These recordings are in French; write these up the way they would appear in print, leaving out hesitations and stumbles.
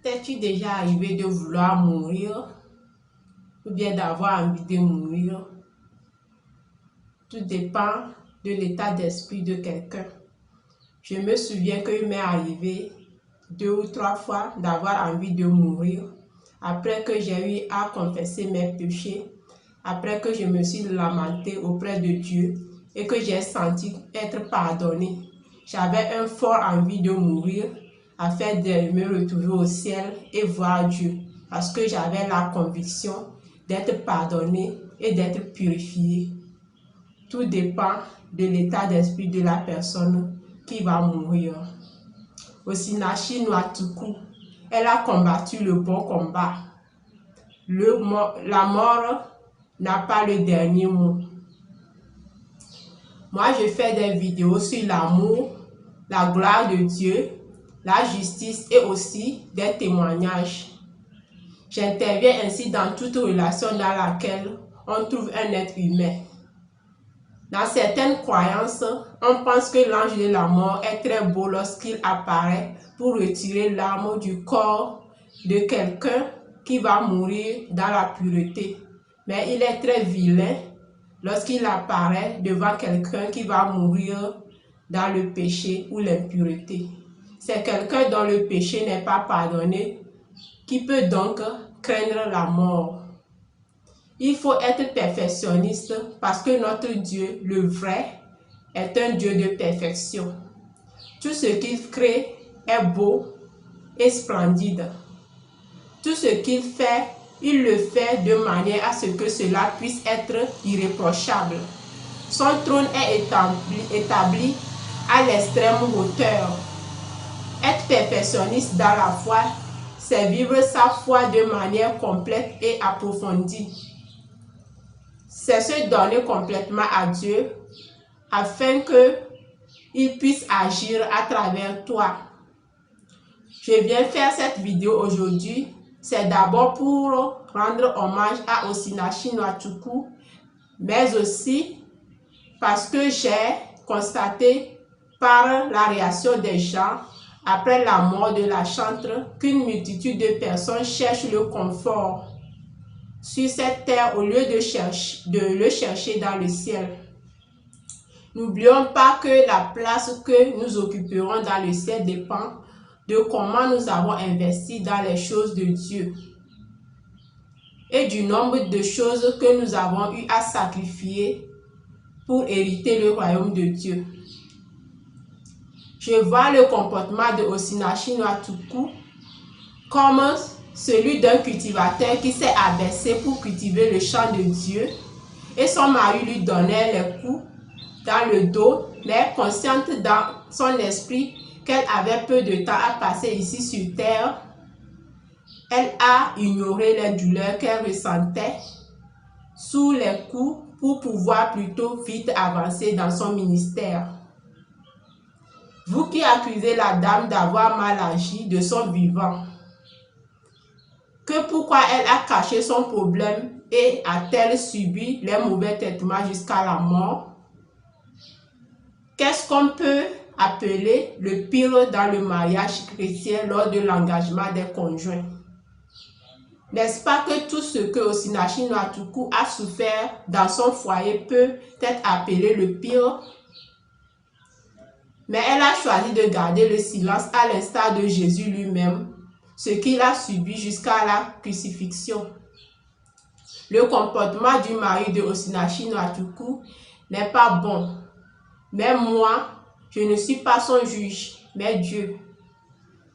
T'es-tu déjà arrivé de vouloir mourir ou bien d'avoir envie de mourir? Tout dépend de l'état d'esprit de quelqu'un. Je me souviens qu'il m'est arrivé 2 ou 3 fois d'avoir envie de mourir après que j'ai eu à confesser mes péchés, après que je me suis lamenté auprès de Dieu et que j'ai senti être pardonné. J'avais un fort envie de mourir afin de me retrouver au ciel et voir Dieu, parce que j'avais la conviction d'être pardonné et d'être purifié. Tout dépend de l'état d'esprit de la personne qui va mourir. Osinachi Nwachukwu, elle a combattu le bon combat. La mort n'a pas le dernier mot. Moi, je fais des vidéos sur l'amour, la gloire de Dieu, la justice et aussi des témoignages. J'interviens ainsi dans toute relation dans laquelle on trouve un être humain. Dans certaines croyances, on pense que l'ange de la mort est très beau lorsqu'il apparaît pour retirer l'âme du corps de quelqu'un qui va mourir dans la pureté. Mais il est très vilain lorsqu'il apparaît devant quelqu'un qui va mourir dans le péché ou l'impureté. C'est quelqu'un dont le péché n'est pas pardonné qui peut donc craindre la mort. Il faut être perfectionniste parce que notre Dieu, le vrai, est un Dieu de perfection. Tout ce qu'il crée est beau et splendide. Tout ce qu'il fait, il le fait de manière à ce que cela puisse être irréprochable. Son trône est établi à l'extrême hauteur. Être perfectionniste dans la foi, c'est vivre sa foi de manière complète et approfondie. C'est se donner complètement à Dieu afin qu'il puisse agir à travers toi. Je viens faire cette vidéo aujourd'hui, c'est d'abord pour rendre hommage à Osinachi Nwachukwu, mais aussi parce que j'ai constaté par la réaction des gens après la mort de la chantre qu'une multitude de personnes cherchent le confort sur cette terre au lieu de le chercher dans le ciel. N'oublions pas que la place que nous occuperons dans le ciel dépend de comment nous avons investi dans les choses de Dieu et du nombre de choses que nous avons eu à sacrifier pour hériter le royaume de Dieu. Je vois le comportement de Osinachi Nwachukwu comme celui d'un cultivateur qui s'est abaissé pour cultiver le champ de Dieu et son mari lui donnait les coups dans le dos, mais consciente dans son esprit qu'elle avait peu de temps à passer ici sur terre, elle a ignoré les douleurs qu'elle ressentait sous les coups pour pouvoir plutôt vite avancer dans son ministère. Vous qui accusez la dame d'avoir mal agi de son vivant, que pourquoi elle a caché son problème et a-t-elle subi les mauvais traitements jusqu'à la mort? Qu'est-ce qu'on peut appeler le pire dans le mariage chrétien lors de l'engagement des conjoints? N'est-ce pas que tout ce que Osinachi Nwachukwu a souffert dans son foyer peut être appelé le pire? Mais elle a choisi de garder le silence à l'instar de Jésus lui-même, ce qu'il a subi jusqu'à la crucifixion. Le comportement du mari de Osinachi Nwachukwu n'est pas bon. Mais moi, je ne suis pas son juge, mais Dieu.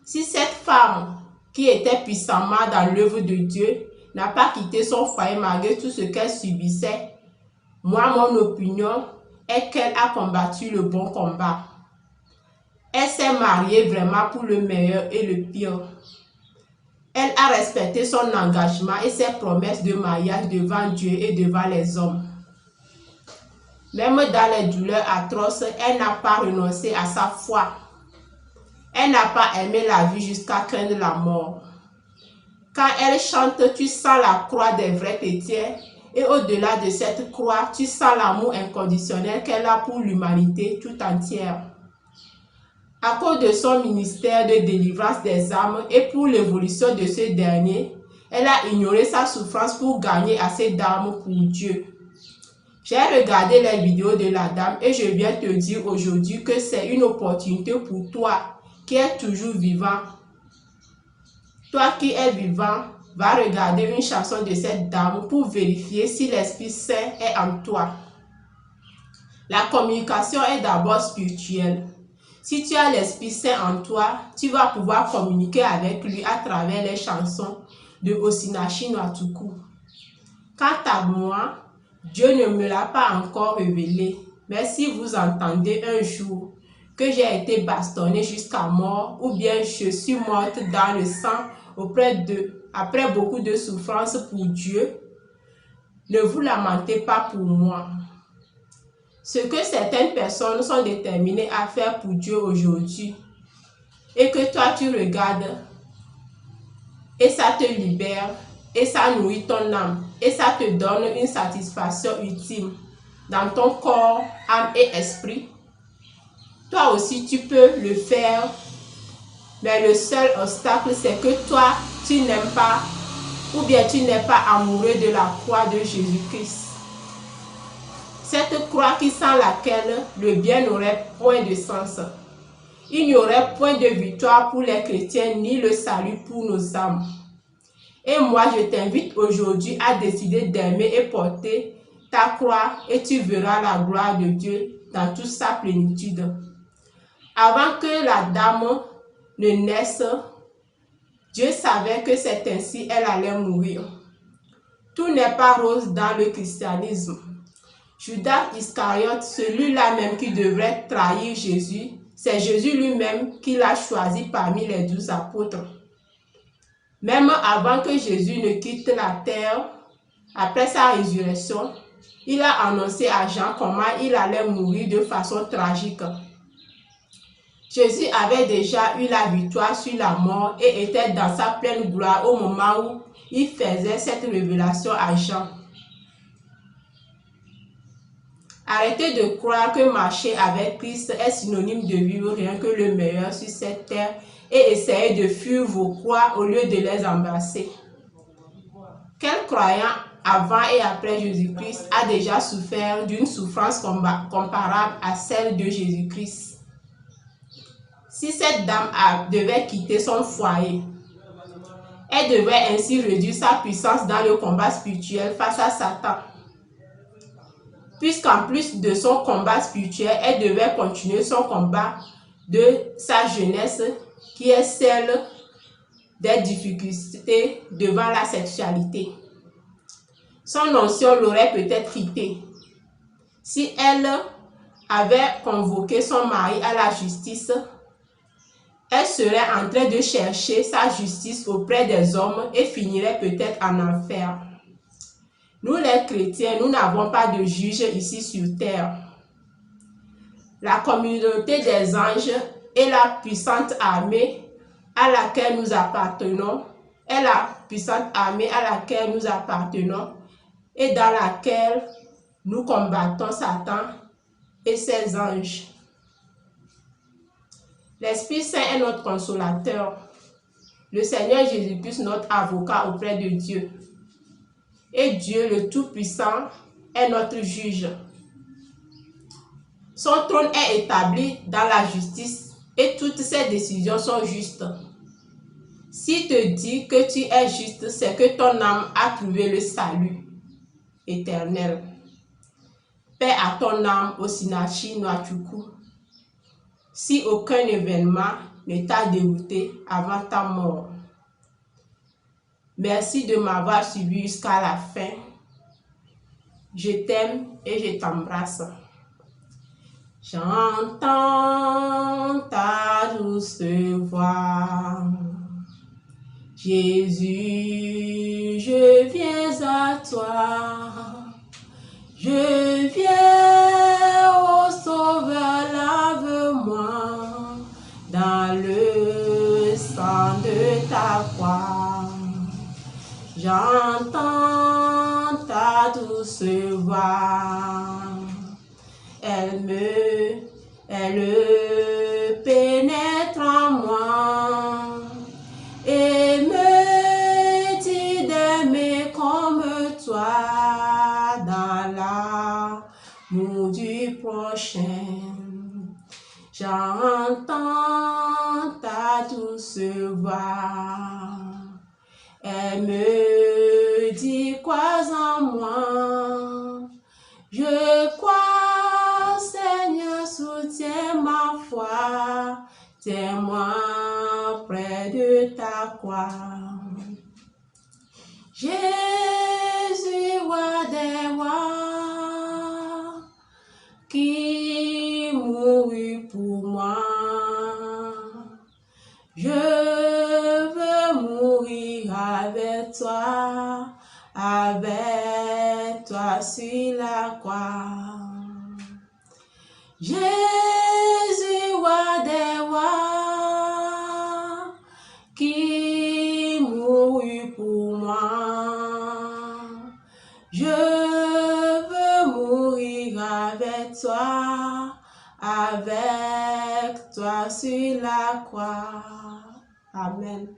Si cette femme, qui était puissamment dans l'œuvre de Dieu, n'a pas quitté son foyer malgré tout ce qu'elle subissait, moi, mon opinion est qu'elle a combattu le bon combat. Elle s'est mariée vraiment pour le meilleur et le pire. Elle a respecté son engagement et ses promesses de mariage devant Dieu et devant les hommes. Même dans les douleurs atroces, elle n'a pas renoncé à sa foi. Elle n'a pas aimé la vie jusqu'à craindre la mort. Quand elle chante, tu sens la croix des vrais chrétiens et au-delà de cette croix, tu sens l'amour inconditionnel qu'elle a pour l'humanité tout entière. À cause de son ministère de délivrance des âmes et pour l'évolution de ce dernier, elle a ignoré sa souffrance pour gagner assez d'âmes pour Dieu. J'ai regardé les vidéos de la dame et je viens te dire aujourd'hui que c'est une opportunité pour toi qui es toujours vivant. Toi qui es vivant, va regarder une chanson de cette dame pour vérifier si l'Esprit Saint est en toi. La communication est d'abord spirituelle. Si tu as l'Esprit Saint en toi, tu vas pouvoir communiquer avec lui à travers les chansons de Osinachi Nwachukwu. Quant à moi, Dieu ne me l'a pas encore révélé, mais si vous entendez un jour que j'ai été bastonnée jusqu'à mort ou bien je suis morte dans le sang après beaucoup de souffrance pour Dieu, ne vous lamentez pas pour moi. Ce que certaines personnes sont déterminées à faire pour Dieu aujourd'hui et que toi tu regardes et ça te libère et ça nourrit ton âme et ça te donne une satisfaction ultime dans ton corps, âme et esprit. Toi aussi tu peux le faire, mais le seul obstacle c'est que toi tu n'aimes pas ou bien tu n'es pas amoureux de la croix de Jésus-Christ. Cette croix qui sans laquelle le bien n'aurait point de sens. Il n'y aurait point de victoire pour les chrétiens ni le salut pour nos âmes. Et moi, je t'invite aujourd'hui à décider d'aimer et porter ta croix et tu verras la gloire de Dieu dans toute sa plénitude. Avant que la dame ne naisse, Dieu savait que c'est ainsi elle allait mourir. Tout n'est pas rose dans le christianisme. Judas Iscariote, celui-là même qui devrait trahir Jésus, c'est Jésus lui-même qui l'a choisi parmi les 12 apôtres. Même avant que Jésus ne quitte la terre, après sa résurrection, il a annoncé à Jean comment il allait mourir de façon tragique. Jésus avait déjà eu la victoire sur la mort et était dans sa pleine gloire au moment où il faisait cette révélation à Jean. Arrêtez de croire que marcher avec Christ est synonyme de vivre rien que le meilleur sur cette terre et essayez de fuir vos croix au lieu de les embrasser. Quel croyant avant et après Jésus-Christ a déjà souffert d'une souffrance comparable à celle de Jésus-Christ? Si cette dame devait quitter son foyer, elle devrait ainsi réduire sa puissance dans le combat spirituel face à Satan. Puisqu'en plus de son combat spirituel, elle devait continuer son combat de sa jeunesse, qui est celle des difficultés devant la sexualité. Son onction l'aurait peut-être quitté. Si elle avait convoqué son mari à la justice, elle serait en train de chercher sa justice auprès des hommes et finirait peut-être en enfer. Nous les chrétiens, nous n'avons pas de juge ici sur terre. La communauté des anges est la puissante armée à laquelle nous appartenons, et dans laquelle nous combattons Satan et ses anges. L'Esprit Saint est notre consolateur. Le Seigneur Jésus-Christ, notre avocat auprès de Dieu. Et Dieu, le Tout-Puissant, est notre juge. Son trône est établi dans la justice et toutes ses décisions sont justes. S'il te dit que tu es juste, c'est que ton âme a trouvé le salut éternel. Paix à ton âme, Osinachi Nwachukwu. Si aucun événement ne t'a dérouté avant ta mort. Merci de m'avoir suivi jusqu'à la fin. Je t'aime et je t'embrasse. J'entends ta douce voix. Jésus, je viens à toi. Je viens, ô Sauveur, lave-moi dans le sang de ta croix. J'entends ta douce voix. Elle pénètre prochain. J'entends ta douce voix. Elle me dit, crois en moi. Je crois, Seigneur, soutiens ma foi. Tiens-moi près de ta croix. Jésus, roi des rois, qui mourut pour moi. Je veux mourir avec toi sur la croix. Jésus, roi des rois, qui mourut pour moi. Je veux mourir avec toi sur la croix. Amen.